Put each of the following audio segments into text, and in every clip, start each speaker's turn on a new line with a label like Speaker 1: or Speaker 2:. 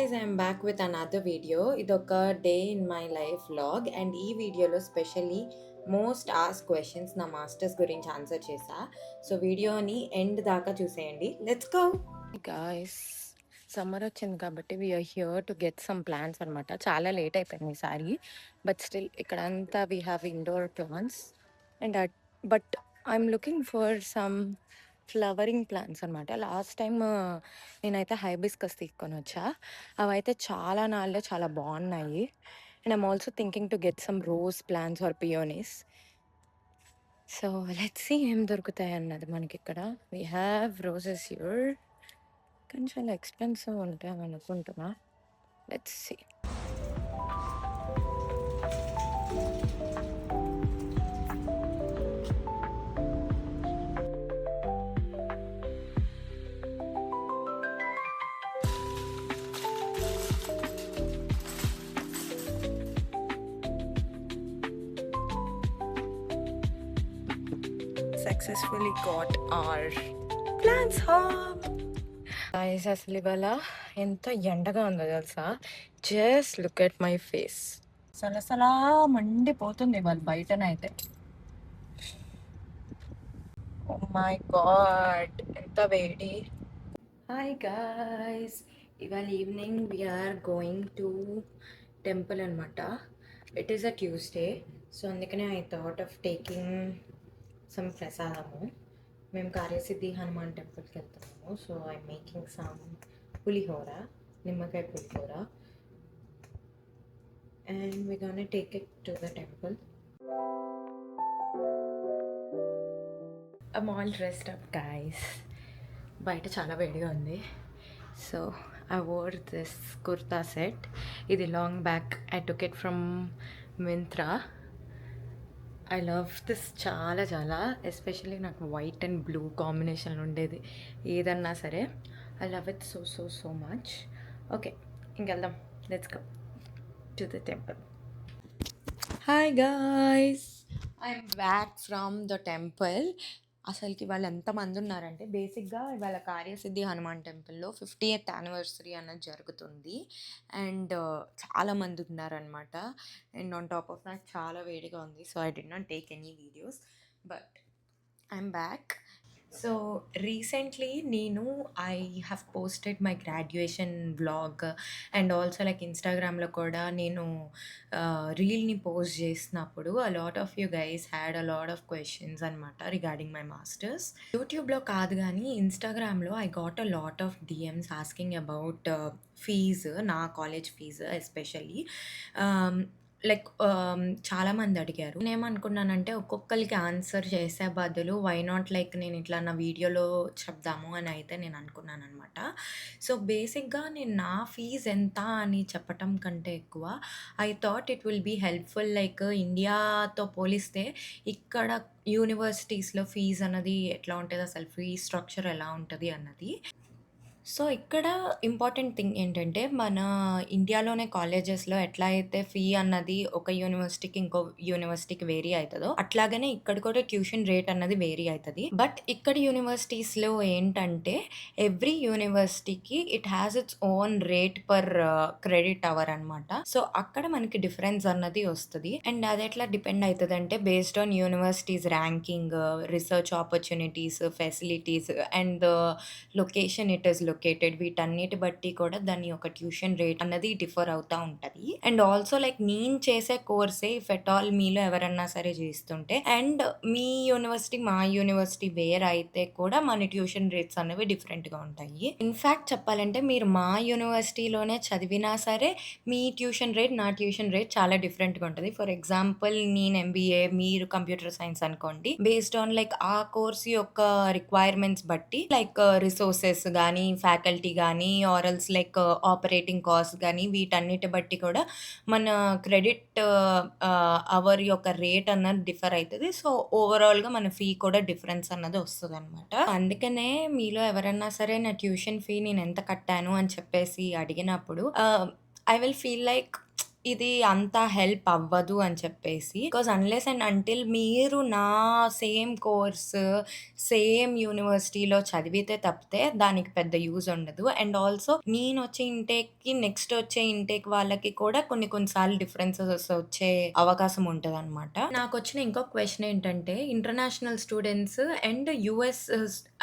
Speaker 1: guys, I'm back with another video. ఇదొక day in my life vlog and ఈ వీడియోలో specially most ask questions నా masters గురించి answer చేశా. సో వీడియోని ఎండ్ దాకా చూసేయండి. Let's go guys. సమ్మర్ వచ్చింది కాబట్టి we're here to get some plans అనమాట. చాలా లేట్ అయిపోయింది ఈసారి, బట్ స్టిల్ ఇక్కడంతా we have indoor plants and but I'm looking for some flowering plants అనమాట. లాస్ట్ టైం నేనైతే హైబిస్కస్ తీసుకొని వచ్చా. అవైతే చాలా నాళ్ళే చాలా బాగున్నాయి. And I'm also thinking to get some rose plants or peonies. So let's see ఏం దొరుకుతాయి అన్నది మనకి ఇక్కడ. వీ హ్యావ్ రోజెస్ హియర్, కానీ చాలా ఎక్స్పెన్సివ్ ఉంటాయి అనుకుంటున్నా. Let's see. Successfully got our plants home. Guys, అసలు ఇవాళ ఎంత ఎండగా ఉందో తెలుసా? Just look at my face. సలసలా మండిపోతుంది ఇవాళ బయటనైతే. ఓ మై గాడ్, ఎంత వేడి. హాయ్ గాయ్స్, ఇవాళ evening we are going to temple అనమాట. It is a Tuesday, so అందుకనే I thought of taking some ప్రసాదము. మేము కార్యసిద్ధి హనుమాన్ టెంపుల్కి వెళ్తున్నాము. So I making some pulihora, nimmakaya pulihora, and we gonna take it to the temple. I'm all dressed up guys. బయట చాలా వేడిగా ఉంది. So I wore this kurta set. ఇది long back. I took it from Myntra. I love this చాలా చాలా, especially నాకు white and blue combination ఉండేది ఏదన్నా సరే. I love it so so so much. Okay, ఇంకెళ్దాం. Let's go to the temple. Hi guys, I'm back from the temple. అసలుకి వాళ్ళు ఎంతమంది ఉన్నారంటే, బేసిక్గా ఇవాళ కార్యసిద్ధి హనుమాన్ టెంపుల్లో 50th యానివర్సరీ అన్నది జరుగుతుంది. అండ్ చాలామంది ఉన్నారనమాట. And on top of that చాలా వేడిగా ఉంది. So I did not take any videos, but I'm back. So recently నేను I have posted my graduation vlog and also like ఇన్స్టాగ్రామ్లో కూడా నేను రీల్ని పోస్ట్ చేసినప్పుడు a lot of you guys had a lot of questions అనమాట regarding my masters. యూట్యూబ్లో కాదు కానీ ఇన్స్టాగ్రామ్లో I got a lot of DMs asking about fees, నా కాలేజ్ ఫీజు ఎస్పెషల్లీ. లైక్ చాలామంది అడిగారు. నేనేమనుకున్నానంటే ఒక్కొక్కరికి ఆన్సర్ చేసే బదులు వై నాట్ లైక్ నేను ఇట్లా నా వీడియోలో చెప్దాము అని అయితే నేను అనుకున్నాననమాట. సో బేసిక్గా నేను నా ఫీజ్ ఎంత అని చెప్పటం కంటే ఎక్కువ I thought it will be helpful. Like ఇండియాతో పోలిస్తే ఇక్కడ యూనివర్సిటీస్లో ఫీజ్ అన్నది ఎట్లా ఉంటుంది, అసలు ఫీ స్ట్రక్చర్ ఎలా ఉంటుంది అన్నది. సో ఇక్కడ ఇంపార్టెంట్ థింగ్ ఏంటంటే, మన ఇండియాలోనే కాలేజెస్‌లో ఎట్లా అయితే ఫీ అన్నది ఒక యూనివర్సిటీకి ఇంకో యూనివర్సిటీకి వేరీ అయితదో, అట్లాగనే ఇక్కడ కూడా ట్యూషన్ రేట్ అన్నది వేరీ అయితది. బట్ ఇక్కడ యూనివర్సిటీస్‌లో ఏంటంటే, ఎవ్రీ యూనివర్సిటీకి it has its own rate per credit hour అనమాట. సో అక్కడ మనకి డిఫరెన్స్ అన్నది వస్తది. అండ్ అదెట్లా డిపెండ్ అయితదంటే, based on universities ranking, research opportunities, facilities and the location it is located, వీటన్నిటి బట్టి కూడా దాని యొక్క ట్యూషన్ రేట్ అన్నది డిఫర్ అవుతా ఉంటది. అండ్ ఆల్సో లైక్ నేను చేసే కోర్సే ఇఫ్ ఎట్ ఆల్ మీలో ఎవరన్నా సరే చేస్తుంటే అండ్ మీ యూనివర్సిటీ మా యూనివర్సిటీ వేర్ అయితే కూడా మన ట్యూషన్ రేట్స్ అనేవి డిఫరెంట్గా ఉంటాయి. ఇన్ఫ్యాక్ట్ చెప్పాలంటే మీరు మా యూనివర్సిటీలోనే చదివినా సరే మీ ట్యూషన్ రేట్ నా ట్యూషన్ రేట్ చాలా డిఫరెంట్గా ఉంటుంది. ఫర్ ఎగ్జాంపుల్ నేను ఎంబీఏ, మీరు కంప్యూటర్ సైన్స్ అనుకోండి. బేస్డ్ ఆన్ లైక్ ఆ కోర్స్ యొక్క రిక్వైర్మెంట్స్ బట్టి లైక్ రిసోర్సెస్ కానీ, ఫ్యాకల్టీ కానీ, ఆరల్స్ లైక్ ఆపరేటింగ్ కాస్ట్ కానీ, వీటన్నిటి బట్టి కూడా మన క్రెడిట్ అవర్ యొక్క రేట్ అన్నది డిఫర్ అవుతుంది. సో ఓవరాల్గా మన ఫీ కూడా డిఫరెన్స్ అన్నది వస్తుంది అనమాట. అందుకనే మీలో ఎవరన్నా సరే నా ట్యూషన్ ఫీ నేను ఎంత కట్టాను అని చెప్పేసి అడిగినప్పుడు ఐ విల్ ఫీల్ లైక్ ఇది అంత హెల్ప్ అవ్వదు అని చెప్పేసి. బికాజ్ అన్‌లెస్ అండ్ అంటిల్ మీరు నా సేమ్ కోర్స్, సేమ్ యూనివర్సిటీలో చదివితే తప్పితే దానికి పెద్ద యూజ్ ఉండదు. అండ్ ఆల్సో నేనొచ్చే ఇంటేక్‌కి నెక్స్ట్ వచ్చే ఇంటేక్ వాళ్ళకి కూడా కొన్ని కొన్ని సార్లు డిఫరెన్సెస్ వచ్చే అవకాశం ఉంటదనమాట. నాకొచ్చిన ఇంకొక క్వెషన్ ఏంటంటే ఇంటర్నేషనల్ స్టూడెంట్స్ అండ్ యూఎస్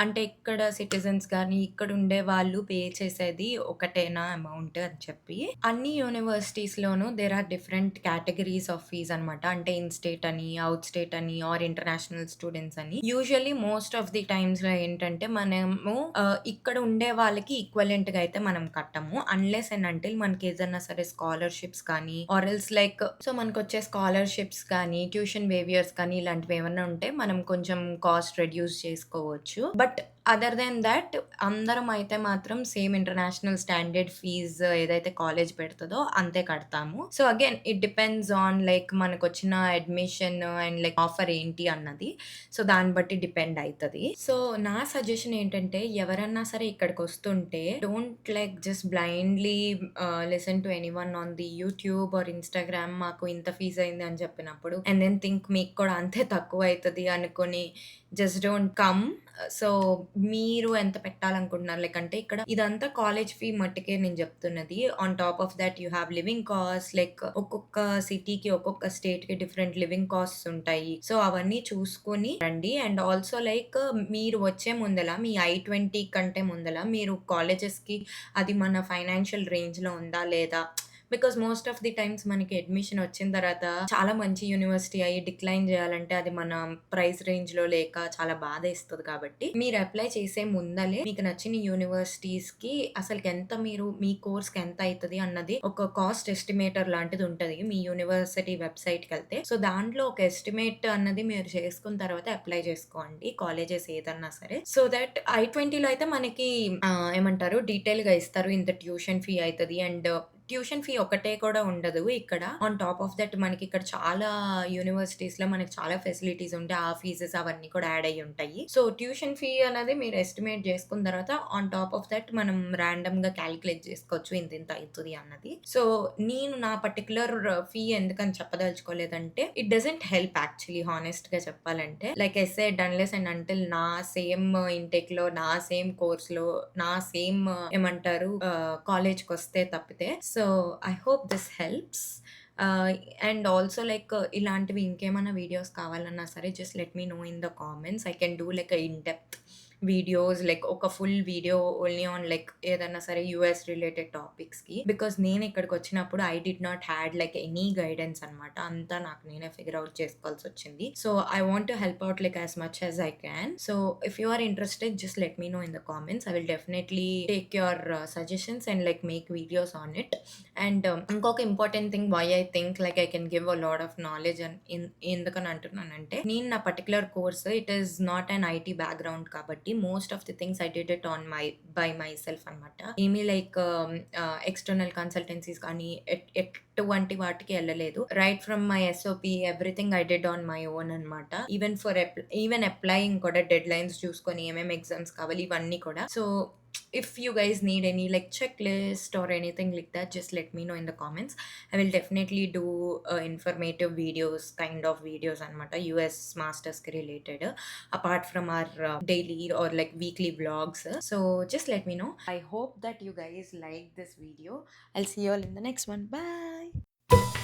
Speaker 1: అంటే ఇక్కడ సిటిజన్స్ గానీ, ఇక్కడ ఉండే వాళ్ళు పే చేసేది ఒకటేనా అమౌంట్ అని చెప్పి. అన్ని యూనివర్సిటీస్‌లోనూ there are different categories of fees అనమాట. అంటే ఇన్ స్టేట్ అని, ఔట్ స్టేట్ అని ఆర్ ఇంటర్నేషనల్ స్టూడెంట్స్ అని. యూజువల్లీ మోస్ట్ ఆఫ్ ది టైమ్స్‌లో ఏంటంటే మనము ఇక్కడ ఉండే వాళ్ళకి ఈక్వలెంట్‌గా అయితే మనం కట్టము. అన్‌లెస్ అండ్ అంటిల్ మనకి ఏదన్నా సరే స్కాలర్‌షిప్స్ కానీ ఆర్ ఎల్స్ లైక్ సో మనకొచ్చే స్కాలర్‌షిప్స్ కానీ, ట్యూషన్ వేవియర్స్ కానీ ఇలాంటివి ఏమన్నా ఉంటే మనం కొంచెం కాస్ట్ రెడ్యూస్ చేసుకోవచ్చు. బట్ అదర్ దెన్ థట్ అందరం అయితే మాత్రం సేమ్ ఇంటర్నేషనల్ స్టాండర్డ్ ఫీజ్ ఏదైతే కాలేజ్ పెడతదో అంతే కడతాము. So again it depends on like మనకొచ్చిన అడ్మిషన్ అండ్ లైక్ ఆఫర్ ఏంటి అన్నది. సో దాన్ని బట్టి డిపెండ్ అయితది. సో నా సజెషన్ ఏంటంటే ఎవరన్నా సరే ఇక్కడికొస్తుంటే don't like just blindly listen to anyone on the YouTube or Instagram మాకు ఇంత ఫీజ్ అయింది అని చెప్పినప్పుడు అండ్ దెన్ థింక్ మీకు కూడా అంతే తక్కువైతది అనుకోని జస్ట్ డోంట్ కమ్. సో మీరు ఎంత పెట్టాలనుకుంటున్నారు? లైక్ అంటే ఇక్కడ ఇదంతా కాలేజ్ ఫీ మట్టుకే నేను చెప్తున్నది. On top of that you have living cost like ఒక్కొక్క సిటీకి, ఒక్కొక్క స్టేట్‌కి డిఫరెంట్ లివింగ్ కాస్ట్స్ ఉంటాయి. సో అవన్నీ చూసుకొని రండి. అండ్ ఆల్సో లైక్ మీరు వచ్చే ముందల మీ I-20 కంటే ముందల మీరు కాలేజెస్‌కి అది మన ఫైనాన్షియల్ రేంజ్‌లో ఉందా లేదా? Because most of the times మనకి అడ్మిషన్ వచ్చిన తర్వాత చాలా మంచి యూనివర్సిటీ అయ్యి డిక్లైన్ చేయాలంటే అది మన ప్రైస్ రేంజ్‌లో లేక చాలా బాధేస్తది కాబట్టి మీరు అప్లై చేసే ముందలే మీకు నచ్చిన యూనివర్సిటీస్‌కి అసలుకి ఎంత మీరు మీ కోర్స్‌కి ఎంత అయితది అన్నది ఒక కాస్ట్ ఎస్టిమేటర్ లాంటిది ఉంటది. మీ యూనివర్సిటీ వెబ్‌సైట్‌కెళ్తే. సో దాంట్లో ఒక ఎస్టిమేట్ అన్నది మీరు చేసుకున్న తర్వాత అప్లై చేసుకోండి. కాలేజెస్ ఏదన్నా సరే. సో దట్ I-20లో అయితే మనకి ఏమంటారు డీటెయిల్‌గా ఇస్తారు. ఇంత ట్యూషన్ ఫీ అయితది అండ్ ట్యూషన్ ఫీ ఒకటే కూడా ఉండదు ఇక్కడ. ఆన్ టాప్ ఆఫ్ దట్ మనకి ఇక్కడ చాలా యూనివర్సిటీస్‌లో మనకి చాలా ఫెసిలిటీస్ ఉంటాయి. ఆ ఫీజెస్ అవన్నీ కూడా యాడ్ అయ్యి ఉంటాయి. సో ట్యూషన్ ఫీ అనేది మీరు ఎస్టిమేట్ చేసుకున్న తర్వాత ఆన్ టాప్ ఆఫ్ దట్ మనం రాండమ్‌గా కాలిక్యులేట్ చేసుకోవచ్చు. ఇంత అయితది అన్నది. సో నేను నా పర్టిక్యులర్ ఫీ ఎందుకని చెప్పదలుచుకోలేదంటే ఇట్ డజంట్ హెల్ప్ యాక్చువల్లీ హానెస్ట్‌గా చెప్పాలంటే. Like I said unless and until నా సేమ్ ఇంటేక్‌లో, నా సేమ్ కోర్స్‌లో, నా సేమ్ ఏమంటారు కాలేజ్‌కొస్తే తప్పితే. So I hope this helps. And also like ఇలాంటివి ఇంకేమైనా వీడియోస్ కావాలన్నా సరే just let me know in the comments. I can do like in depth videos like ఒక full video only on like ఏదన్నా సరే యూఎస్ రిలేటెడ్ టాపిక్స్‌కి. Because నేను ఇక్కడికొచ్చినప్పుడు I did not had like any guidance అనమాట. అంతా నాకు నేనే ఫిగర్ ఔట్ చేసుకోవాల్సొచ్చింది. So I want to help out like as much as I can. So if you are interested just let me know in the comments. I will definitely take your suggestions and like make videos on it. And ఇంకొక important thing why I think like I can give a lot of knowledge and ఎందుకని అంటున్నానంటే నేను నా particular course it is not an IT background కాబట్టి most of the things I did it on by myself అనమాట. ఏమీ like external consultancies కానీ ఎటువంటి వాటికి ఎళ్ళలేదు. Right from my SOP everything I did on my own అనమాట. Even applying కూడా deadlines చూసుకొని ఏమేమి ఎగ్జామ్స్ కావాలి ఇవన్నీ కూడా. So if you guys need any like checklist or anything like that just let me know in the comments. I will definitely do informative videos kind of videos anamata US masters ki related apart from our daily or like weekly vlogs. So just let me know. I hope that you guys like this video. I'll see you all in the next one. Bye.